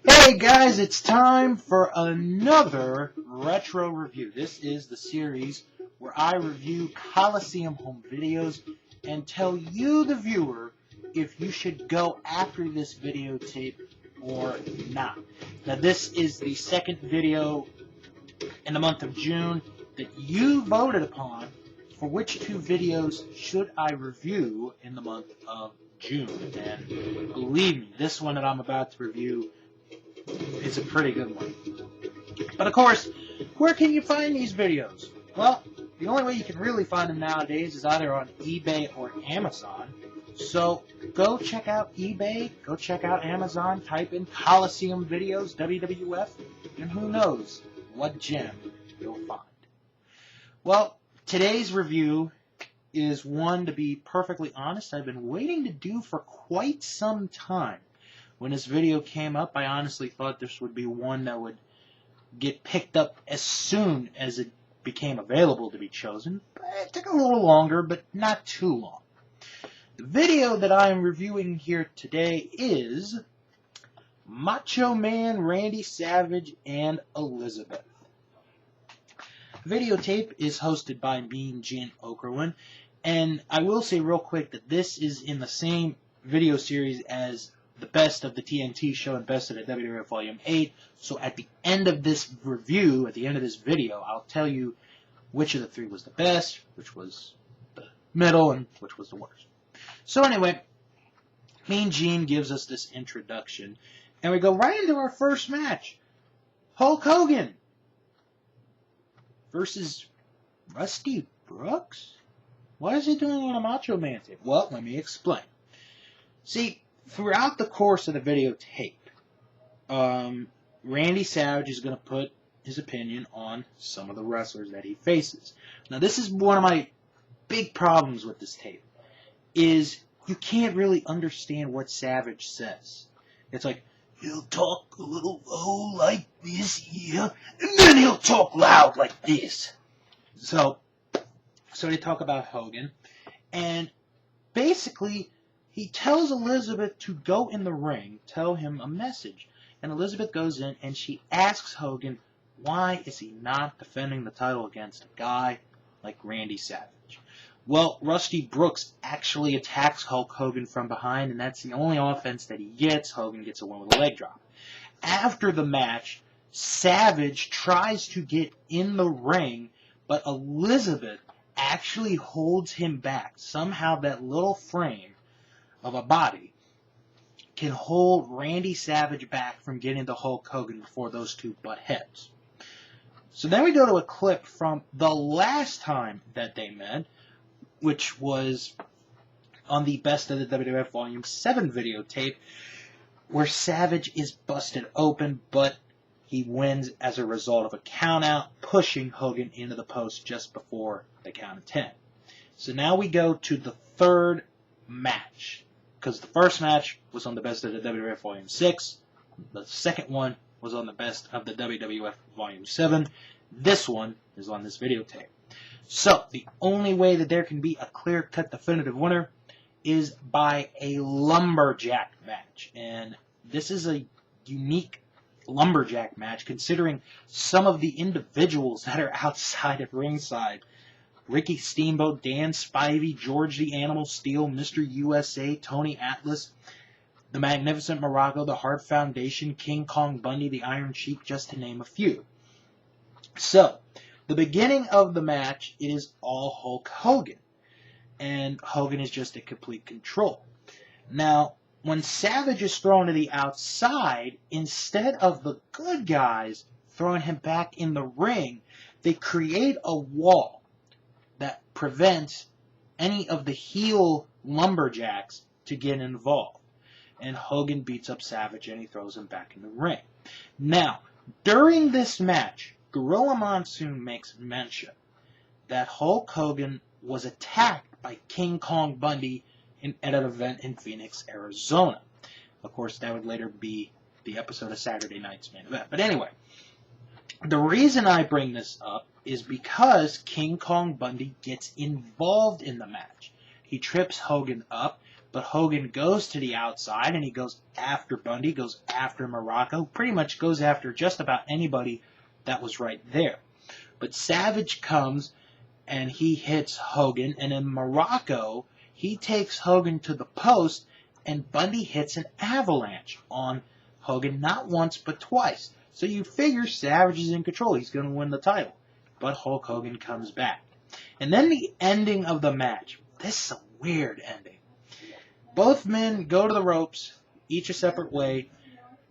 Hey guys, it's time for another retro review. This is the series where I review Coliseum home videos and tell you, the viewer, if you should go after this videotape or not. Now, this is the second video in the month of June that you voted upon for which two videos should I review in the month of June. And believe me, this one that I'm about to review is a pretty good one. But of course, where can you find these videos? Well, the only way you can really find them nowadays is either on eBay or Amazon. So go check out eBay, go check out Amazon, type in Coliseum Videos, WWF, and who knows what gem you'll find. Well, today's review is one, to be perfectly honest, I've been waiting to do for quite some time. When this video came up, I honestly thought this would be one that would get picked up as soon as it became available to be chosen. It took a little longer, but not too long. The video that I am reviewing here today is Macho Man Randy Savage and Elizabeth. The videotape is hosted by Mean Gene Okerlund, and I will say real quick that this is in the same video series as the Best of the TNT Show and Best of the WWF Volume 8. So at the end of this review, at the end of this video, I'll tell you which of the three was the best, which was the middle, and which was the worst. So anyway, Mean Gene gives us this introduction, and we go right into our first match. Hulk Hogan versus Rusty Brooks? What is he doing on a Macho Man tape? Well, let me explain. See, throughout the course of the videotape, Randy Savage is going to put his opinion on some of the wrestlers that he faces. Now, this is one of my big problems with this tape, is you can't really understand what Savage says. It's like, he'll talk a little low like this here, and then he'll talk loud like this. So they talk about Hogan, and basically, he tells Elizabeth to go in the ring, tell him a message. And Elizabeth goes in and she asks Hogan, why is he not defending the title against a guy like Randy Savage? Well, Rusty Brooks actually attacks Hulk Hogan from behind, and that's the only offense that he gets. Hogan gets a win with a leg drop. After the match, Savage tries to get in the ring, but Elizabeth actually holds him back. Somehow that little frame of a body can hold Randy Savage back from getting to Hulk Hogan before those two butt heads. So then we go to a clip from the last time that they met, which was on the Best of the WWF Volume 7 videotape, where Savage is busted open, but he wins as a result of a countout, pushing Hogan into the post just before the count of 10. So now we go to the third match, because the first match was on the Best of the WWF Volume 6. The second one was on the Best of the WWF Volume 7. This one is on this videotape. So, the only way that there can be a clear-cut definitive winner is by a lumberjack match. And this is a unique lumberjack match, considering some of the individuals that are outside of ringside. Ricky Steamboat, Dan Spivey, George the Animal Steele, Mr. USA, Tony Atlas, the Magnificent Muraco, the Hart Foundation, King Kong Bundy, the Iron Sheik, just to name a few. So, the beginning of the match, it is all Hulk Hogan. And Hogan is just in complete control. Now, when Savage is thrown to the outside, instead of the good guys throwing him back in the ring, they create a wall that prevents any of the heel lumberjacks to get involved. And Hogan beats up Savage and he throws him back in the ring. Now, during this match, Gorilla Monsoon makes mention that Hulk Hogan was attacked by King Kong Bundy at an event in Phoenix, Arizona. Of course, that would later be the episode of Saturday Night's Main Event. But anyway, the reason I bring this up is because King Kong Bundy gets involved in the match. He trips Hogan up, But Hogan goes to the outside, and he goes after Bundy, goes after Macho, pretty much goes after just about anybody that was right there. But Savage comes, and he hits Hogan, and in Macho, he takes Hogan to the post, and Bundy hits an avalanche on Hogan, not once but twice. So you figure Savage is in control. He's going to win the title. But Hulk Hogan comes back. And then the ending of the match. This is a weird ending. Both men go to the ropes, each a separate way.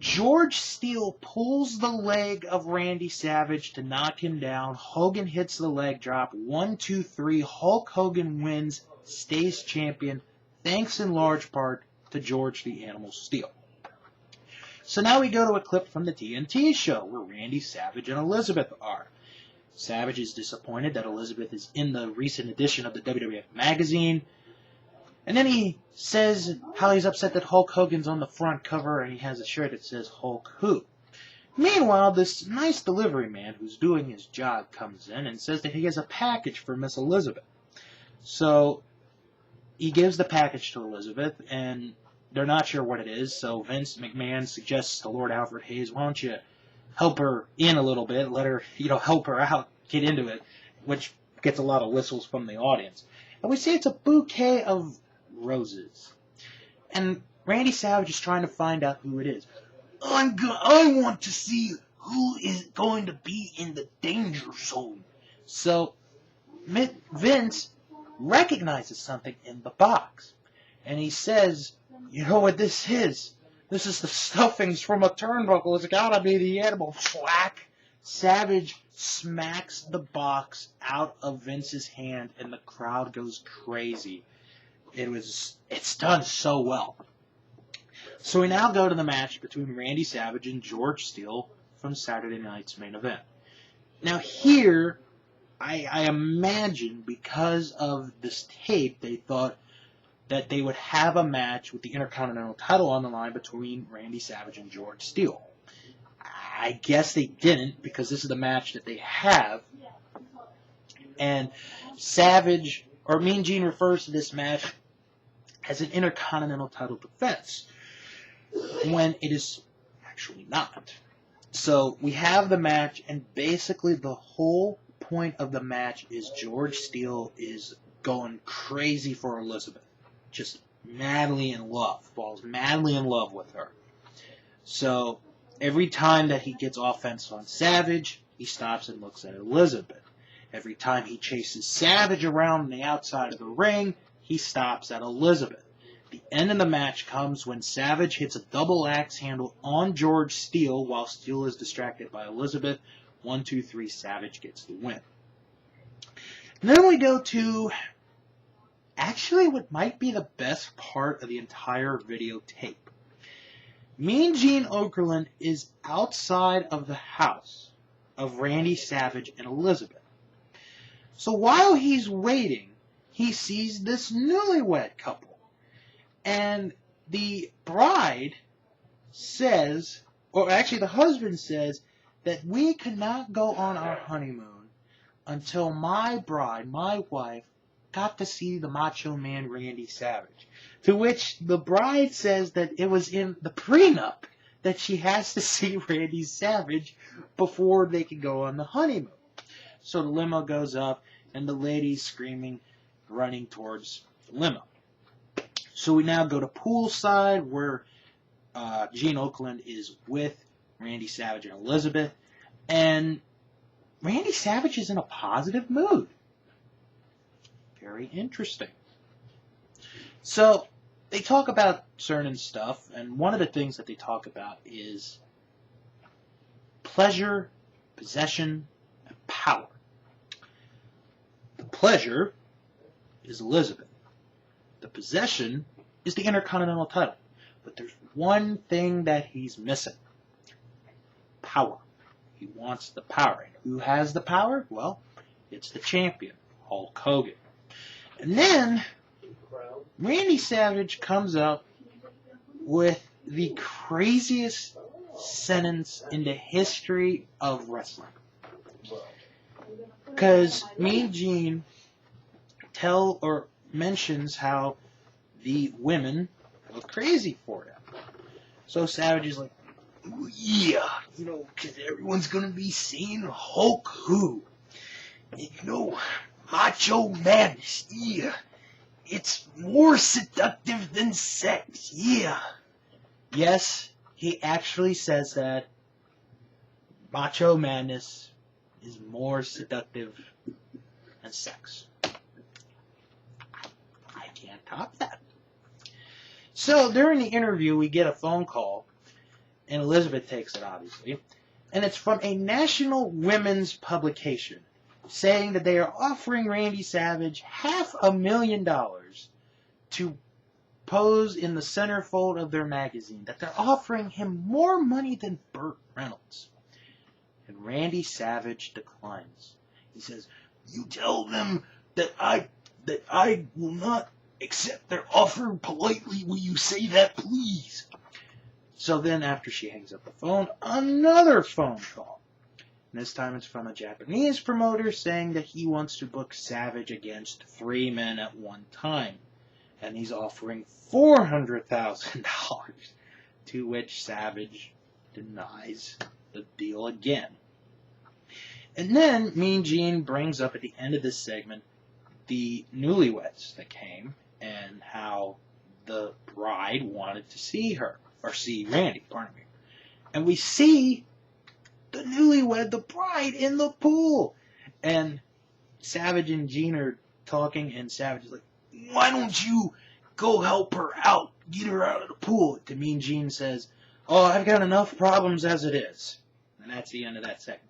George Steele pulls the leg of Randy Savage to knock him down. Hogan hits the leg drop. 1, 2, 3. Hulk Hogan wins, stays champion, thanks in large part to George the Animal Steele. So now we go to a clip from the TNT show where Randy Savage and Elizabeth are. Savage is disappointed that Elizabeth is in the recent edition of the WWF magazine. And then he says how he's upset that Hulk Hogan's on the front cover and he has a shirt that says Hulk Who. Meanwhile, this nice delivery man who's doing his job comes in and says that he has a package for Miss Elizabeth. So he gives the package to Elizabeth, and they're not sure what it is. So Vince McMahon suggests to Lord Alfred Hayes, why don't you help her in a little bit, let her, help her out, get into it, which gets a lot of whistles from the audience. And we see it's a bouquet of roses. And Randy Savage is trying to find out who it is. I want to see who is going to be in the danger zone. So Vince recognizes something in the box. And he says, you know what this is? This is the stuffings from a turnbuckle. It's gotta be the animal. Whack! Savage smacks the box out of Vince's hand, and the crowd goes crazy. It's done so well. So we now go to the match between Randy Savage and George Steele from Saturday night's main event. Now here, I imagine because of this tape, they thought that they would have a match with the Intercontinental title on the line between Randy Savage and George Steele. I guess they didn't, because this is the match that they have. And Savage, or Mean Gene, refers to this match as an Intercontinental title defense, when it is actually not. So we have the match, and basically the whole point of the match is George Steele is going crazy for Elizabeth. Just madly in love. Falls madly in love with her. So every time that he gets offense on Savage, he stops and looks at Elizabeth. Every time he chases Savage around the outside of the ring, he stops at Elizabeth. The end of the match comes when Savage hits a double axe handle on George Steele while Steele is distracted by Elizabeth. 1, 2, 3, Savage gets the win. And then we go to actually what might be the best part of the entire videotape. Mean Gene Okerlund is outside of the house of Randy Savage and Elizabeth. So while he's waiting, he sees this newlywed couple. And the bride says, or actually the husband says, that we could not go on our honeymoon until my bride, my wife, got to see the Macho Man Randy Savage. To which the bride says that it was in the prenup that she has to see Randy Savage before they can go on the honeymoon. So the limo goes up, and the lady's screaming, running towards the limo. So we now go to poolside, where Gene Okerlund is with Randy Savage and Elizabeth, and Randy Savage is in a positive mood. Very interesting. So they talk about certain stuff, and one of the things that they talk about is pleasure, possession, and power. The pleasure is Elizabeth. The possession is the Intercontinental title. But there's one thing that he's missing. Power. He wants the power. And who has the power? Well, it's the champion, Hulk Hogan. And then Randy Savage comes up with the craziest sentence in the history of wrestling. Because Mean Gene mentions how the women go crazy for him. So Savage is like, yeah, because everyone's going to be seeing Hulk who. Macho madness, yeah. It's more seductive than sex, yeah. Yes, he actually says that macho madness is more seductive than sex. I can't top that. So during the interview, we get a phone call, and Elizabeth takes it, obviously, and it's from a national women's publication saying that they are offering Randy Savage $500,000 to pose in the centerfold of their magazine, that they're offering him more money than Burt Reynolds. And Randy Savage declines. He says, "You tell them that I will not accept their offer politely. Will you say that, please?" So then after she hangs up the phone, another phone call. And this time it's from a Japanese promoter saying that he wants to book Savage against 3 men at one time. And he's offering $400,000, to which Savage denies the deal again. And then Mean Gene brings up at the end of this segment the newlyweds that came and how the bride wanted to see Randy, pardon me. And we see the newlywed, the bride, in the pool. And Savage and Gene are talking, and Savage is like, "Why don't you go help her out, get her out of the pool?" To Mean Gene says, "Oh, I've got enough problems as it is." And that's the end of that segment.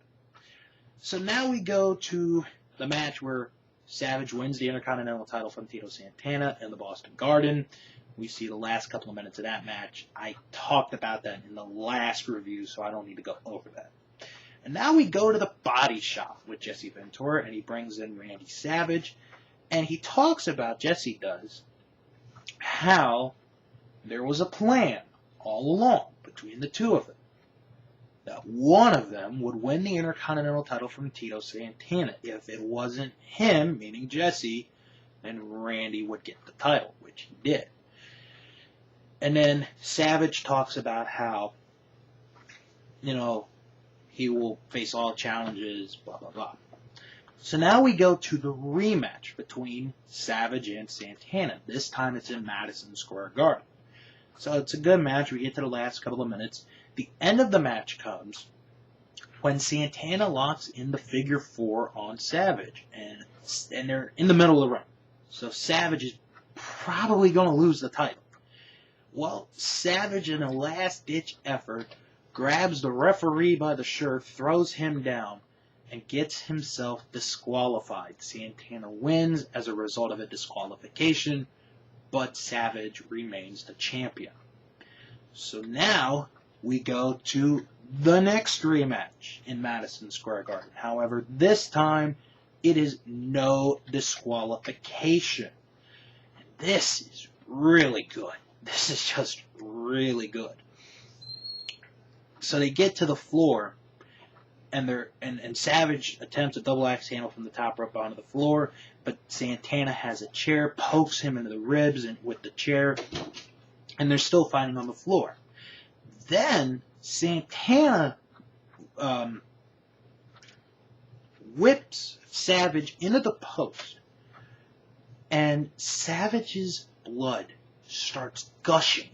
So now we go to the match where Savage wins the Intercontinental title from Tito Santana in the Boston Garden. We see the last couple of minutes of that match. I talked about that in the last review, so I don't need to go over that. And now we go to the Body Shop with Jesse Ventura, and he brings in Randy Savage. And he talks about, Jesse does, how there was a plan all along between the two of them. That one of them would win the Intercontinental title from Tito Santana. If it wasn't him, meaning Jesse, then Randy would get the title, which he did. And then Savage talks about how, he will face all challenges, blah, blah, blah. So now we go to the rematch between Savage and Santana. This time it's in Madison Square Garden. So it's a good match. We get to the last couple of minutes. The end of the match comes when Santana locks in the figure 4 on Savage. And they're in the middle of the ring. So Savage is probably going to lose the title. Well, Savage, in a last-ditch effort, grabs the referee by the shirt, throws him down, and gets himself disqualified. Santana wins as a result of a disqualification, but Savage remains the champion. So now we go to the next rematch in Madison Square Garden. However, this time it is no disqualification. And this is really good. This is just really good. So they get to the floor, and Savage attempts a double axe handle from the top rope onto the floor, but Santana has a chair, pokes him into the ribs with the chair, and they're still fighting on the floor. Then Santana whips Savage into the post, and Savage's blood starts gushing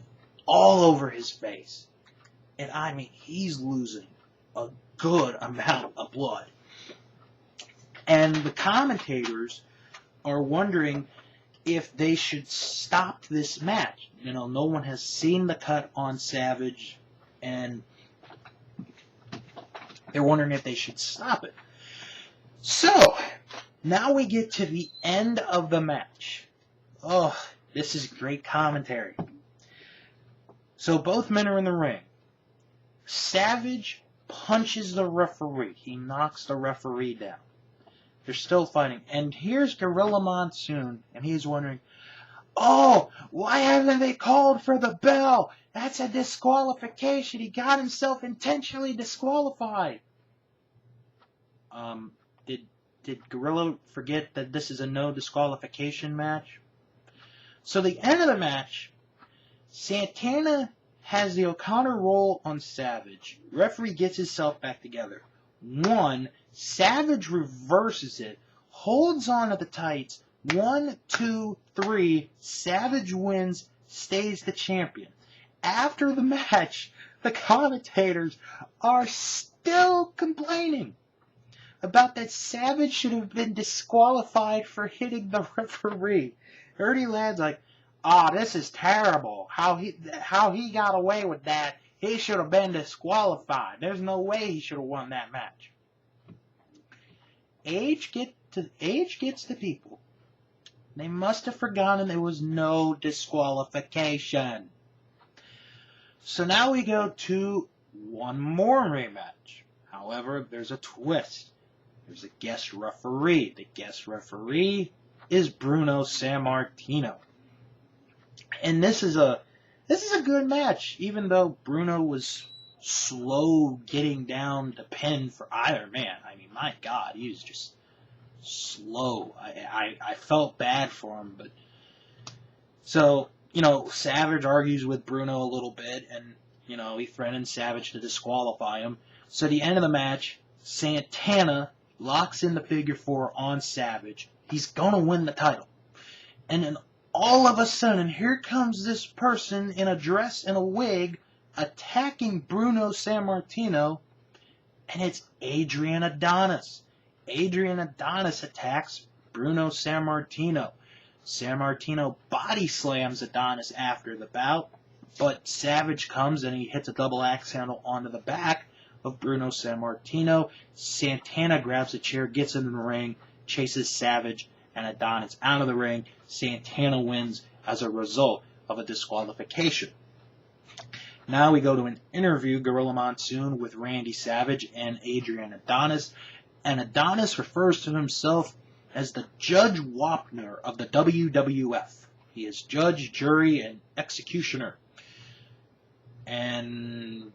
all over his face. And I mean, he's losing a good amount of blood. And the commentators are wondering if they should stop this match. No one has seen the cut on Savage, and they're wondering if they should stop it. So, now we get to the end of the match. Oh, this is great commentary. So both men are in the ring. Savage punches the referee. He knocks the referee down. They're still fighting. And here's Gorilla Monsoon, and he's wondering, "Oh, why haven't they called for the bell? That's a disqualification. He got himself intentionally disqualified." Did Gorilla forget that this is a no disqualification match? So the end of the match, Santana has the O'Connor roll on Savage. Referee gets himself back together. 1, Savage reverses it, holds on to the tights. 1, 2, 3, Savage wins, stays the champion. After the match, the commentators are still complaining about that Savage should have been disqualified for hitting the referee. Ernie Ladd's like, this is terrible. How he got away with that. He should have been disqualified. There's no way he should have won that match. Age gets to people. They must have forgotten there was no disqualification. So now we go to one more rematch. However, there's a twist. There's a guest referee. The guest referee is Bruno Sammartino. And this is a good match, even though Bruno was slow getting down the pin for either man. I mean, my God, he was just slow. I felt bad for him, but so, Savage argues with Bruno a little bit, and, he threatens Savage to disqualify him. So at the end of the match, Santana locks in the figure 4 on Savage. He's going to win the title. And then all of a sudden, here comes this person in a dress and a wig attacking Bruno Sammartino, and it's Adrian Adonis. Adrian Adonis attacks Bruno Sammartino. Sammartino body slams Adonis after the bout, but Savage comes and he hits a double axe handle onto the back of Bruno Sammartino. Santana grabs a chair, gets into the ring, chases Savage and Adonis out of the ring. Santana wins as a result of a disqualification. Now we go to an interview, Gorilla Monsoon, with Randy Savage and Adrian Adonis. And Adonis refers to himself as the Judge Wapner of the WWF. He is judge, jury, and executioner. And,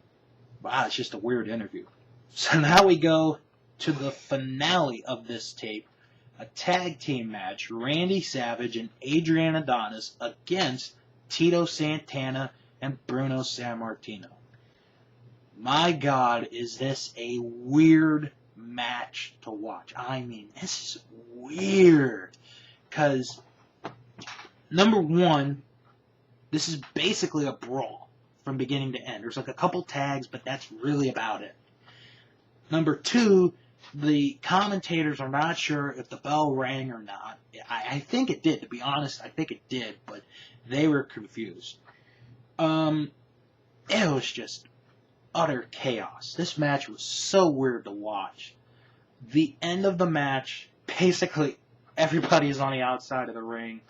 wow, it's just a weird interview. So now we go to the finale of this tape, a tag team match, Randy Savage and Adrian Adonis against Tito Santana and Bruno Sammartino. My God, is this a weird match to watch. I mean, this is weird. Because, number one, this is basically a brawl from beginning to end. There's like a couple tags, but that's really about it. Number two, the commentators are not sure if the bell rang or not. I think it did, to be honest. I think it did, but they were confused. It was just utter chaos. This match was so weird to watch. The end of the match, basically everybody is on the outside of the ring.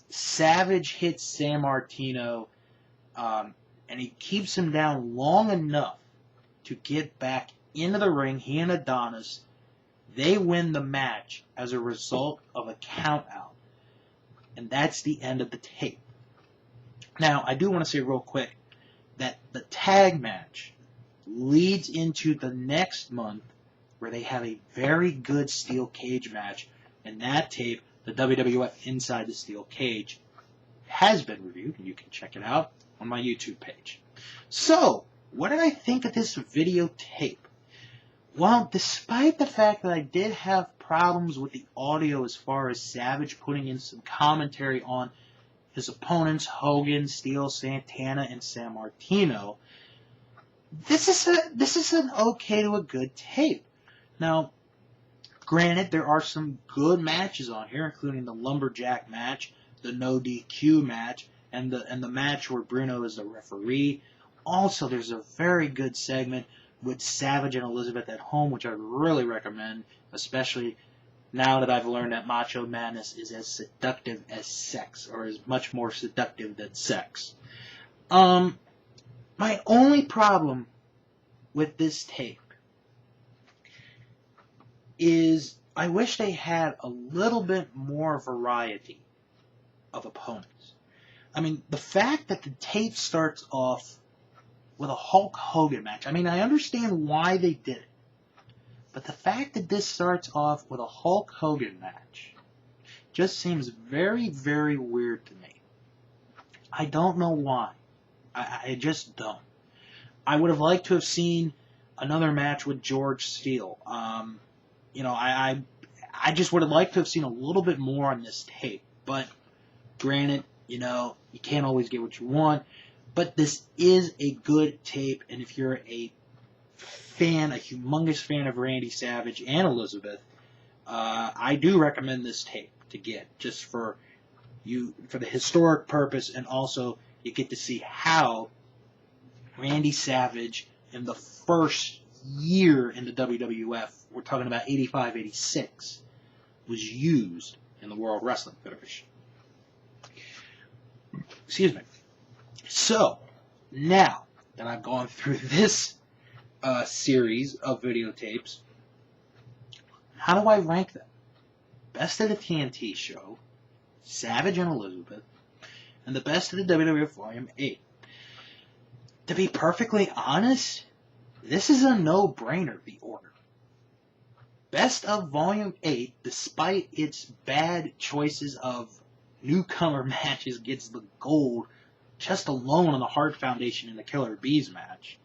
Savage hits Sammartino, and he keeps him down long enough to get back into the ring. He and Adonis, they win the match as a result of a count out. And that's the end of the tape. Now, I do want to say real quick that the tag match leads into the next month where they have a very good steel cage match. And that tape, the WWF Inside the Steel Cage, has been reviewed, and you can check it out on my YouTube page. So, what did I think of this videotape? Well, despite the fact that I did have problems with the audio as far as Savage putting in some commentary on his opponents, Hogan, Steele, Santana, and Sammartino, this is an okay to a good tape. Now, granted, there are some good matches on here, including the Lumberjack match, the No DQ match, and the match where Bruno is the referee. Also, there's a very good segment with Savage and Elizabeth at home, which I really recommend, especially now that I've learned that Macho Madness is as seductive as sex, or is much more seductive than sex. My only problem with this tape is I wish they had a little bit more variety of opponents. I mean, the fact that the tape starts off with a Hulk Hogan match, I mean, I understand why they did it. But the fact that this starts off with a Hulk Hogan match, just seems very, very weird to me. I don't know why. I just don't. I would have liked to have seen another match with George Steele. I just would have liked to have seen a little bit more on this tape. But granted, you can't always get what you want. But this is a good tape, and if you're a humongous fan of Randy Savage and Elizabeth, I do recommend this tape to get, just for the historic purpose, and also you get to see how Randy Savage in the first year in the WWF, we're talking about 85, 86, was used in the World Wrestling Federation. Excuse me. So, now that I've gone through this series of videotapes, how do I rank them? Best of the TNT show, Savage and Elizabeth, and the best of the WWF Volume 8. To be perfectly honest, this is a no-brainer, the order. Best of Volume 8, despite its bad choices of newcomer matches, gets the gold just alone on the Hart Foundation and the Killer Bees match.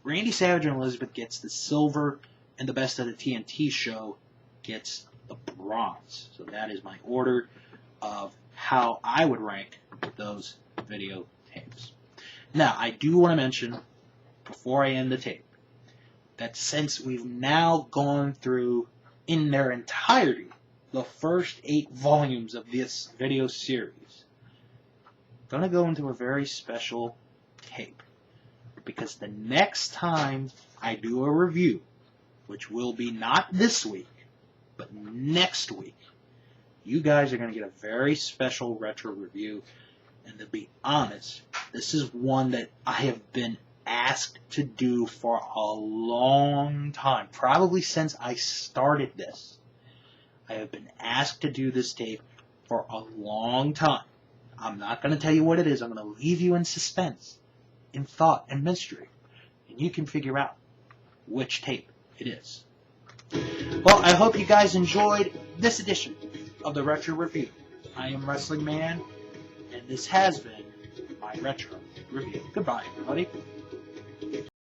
Randy Savage and Elizabeth gets the silver, and the best of the TNT show gets the bronze. So that is my order of how I would rank those videotapes. Now, I do want to mention, before I end the tape, that since we've now gone through, in their entirety, the first 8 volumes of this video series, I'm going to go into a very special tape. Because the next time I do a review, which will be not this week, but next week, you guys are going to get a very special retro review. And to be honest, this is one that I have been asked to do for a long time. Probably since I started this. I have been asked to do this tape for a long time. I'm not going to tell you what it is. I'm going to leave you in suspense, in thought and mystery. And you can figure out which tape it is. Well, I hope you guys enjoyed this edition of the Retro Review. I am Wrestling Man, and this has been my Retro Review. Goodbye, everybody.